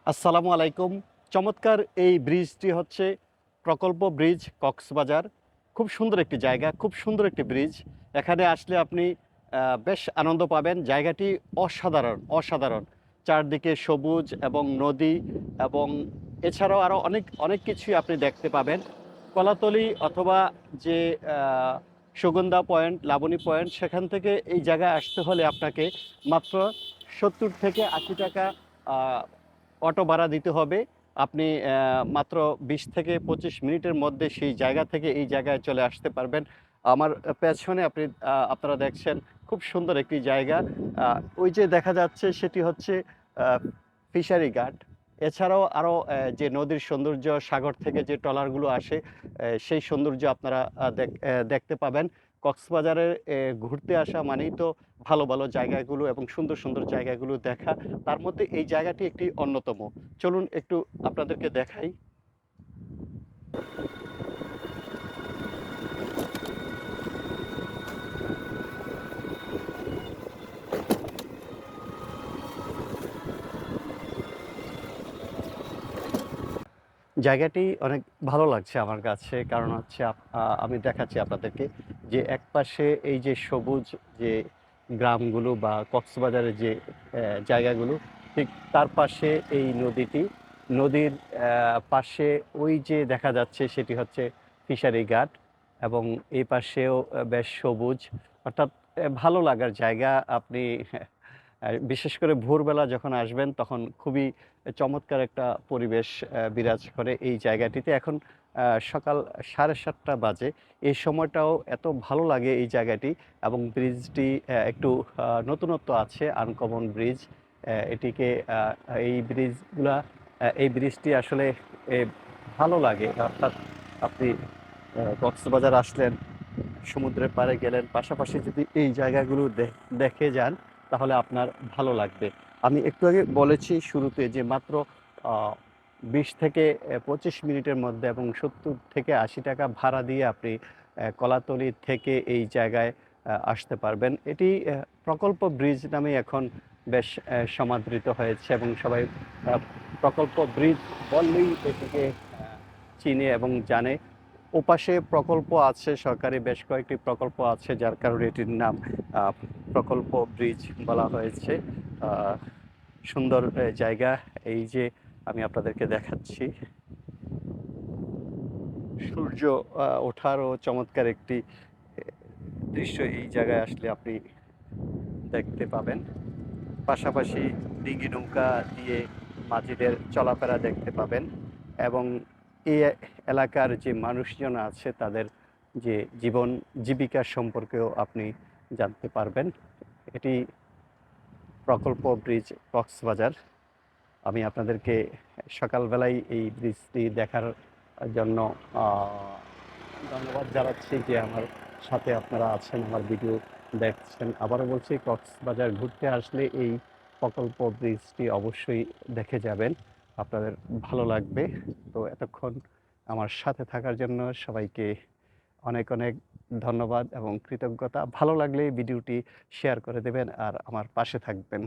আসসালামু আলাইকুম। চমৎকার এই ব্রিজটি হচ্ছে প্রকল্প ব্রিজ কক্সবাজার। খুব সুন্দর একটি জায়গা, খুব সুন্দর একটি ব্রিজ। এখানে আসলে আপনি বেশ আনন্দ পাবেন। জায়গাটি অসাধারণ, অসাধারণ। চারদিকে সবুজ এবং নদী এবং এছাড়াও আরও অনেক, অনেক কিছুই আপনি দেখতে পাবেন। কলাতলি অথবা যে আ সুগন্ধা পয়েন্ট, লাবণী পয়েন্ট সেখান থেকে এই জায়গায় আসতে হলে আপনাকে মাত্র ৭০ থেকে ৳৮০ আ অটো ভাড়া দিতে হবে। আপনি মাত্র ২০ থেকে ২৫ মিনিটের মধ্যে সেই জায়গা থেকে এই জায়গায় চলে আসতে পারবেন। আমার পেছনে আপনারা দেখছেন খুব সুন্দর একটি জায়গা। আ ওই যে দেখা যাচ্ছে সেটি হচ্ছে আ ফিশারি ঘাট। এছাড়াও আরও যে নদীর সৌন্দর্য, সাগর থেকে যে ট্রলারগুলো আসে সেই সৌন্দর্য আপনারা দেখতে পাবেন। কক্সবাজারে ঘুরতে আসা মানেই তো ভালো, ভালো জায়গাগুলো এবং সুন্দর, সুন্দর জায়গাগুলো দেখা। তার মধ্যে এই জায়গাটি একটি অন্যতম। চলুন একটু আপনাদেরকে দেখাই। জায়গাটি অনেক ভালো লাগছে আমার কাছে। কারণ হচ্ছে আমি দেখাচ্ছি আপনাদেরকে যে একপাশে এই যে সবুজ যে গ্রামগুলো বা কক্সবাজারের যে জায়গাগুলো, ঠিক তার পাশে এই নদীটি। নদীর পাশে ওই যে দেখা যাচ্ছে সেটি হচ্ছে ফিশারি ঘাট এবং এই পাশেও বেশ সবুজ। অর্থাৎ ভালো লাগার জায়গা। আপনি বিশেষ করে ভোরবেলা যখন আসবেন তখন খুবই চমৎকার একটা পরিবেশ বিরাজ করে এই জায়গাটিতে। এখন সকাল ৭:৩০ বাজে। এই সময়টাও এত ভালো লাগে এই জায়গাটি এবং ব্রিজটি একটু নতুনত্ব আছে, আনকমন ব্রিজ। এটিকে এই ব্রিজটি আসলে এ ভালো লাগে। অর্থাৎ আপনি কক্সবাজার আসলেন, সমুদ্রের পাড়ে গেলেন, পাশাপাশি যদি এই জায়গাগুলো দেখে যান তাহলে আপনার ভালো লাগবে। আমি একটু আগে বলেছি শুরুতে যে মাত্র আ ২০ থেকে ২৫ মিনিটের মধ্যে এবং ৭০ থেকে ৳৮০ ভাড়া দিয়ে আপনি কলাতলি থেকে এই জায়গায় আসতে পারবেন। এটি প্রকল্প ব্রিজ নামেই এখন বেশ সমাদৃত হয়েছে এবং সবাই আ প্রকল্প ব্রিজ বললেই এটিকে চিনে এবং জানে। ওপাশে প্রকল্প আছে, সরকারি বেশ কয়েকটি প্রকল্প আছে যার কারণে এটির নাম আ প্রকল্প ব্রিজ বলা হয়েছে। আ সুন্দর জায়গা। এই যে আমি আপনাদেরকে দেখাচ্ছি। সূর্য ওঠারও চমৎকার একটি এ দৃশ্য এই জায়গায় আসলে আপনি দেখতে পাবেন। পাশাপাশি ডিঙি নৌকা দিয়ে মাঝিদের চলাফেরা দেখতে পাবেন এবং এই এলাকার যে মানুষজন আছে তাদের যে জীবন জীবিকা সম্পর্কেও আপনি জানতে পারবেন। এটি প্রকল্প ব্রিজ কক্সবাজার। আমি আপনাদেরকে সকালবেলায় এই ব্রিজটি দেখার জন্য আ ধন্যবাদ জানাচ্ছি যে আমার সাথে আপনারা আছেন, আমার ভিডিও দেখছেন। আবারও বলছি কক্সবাজার ঘুরতে আসলে এই প্রকল্প ব্রিজটি অবশ্যই দেখে যাবেন। আপনাদের ভালো লাগবে। তো এতক্ষণ আমার সাথে থাকার জন্য সবাইকে অনেক, অনেক ধন্যবাদ এবং কৃতজ্ঞতা। ভালো লাগলে ভিডিওটি শেয়ার করে দেবেন আর আমার পাশে থাকবেন।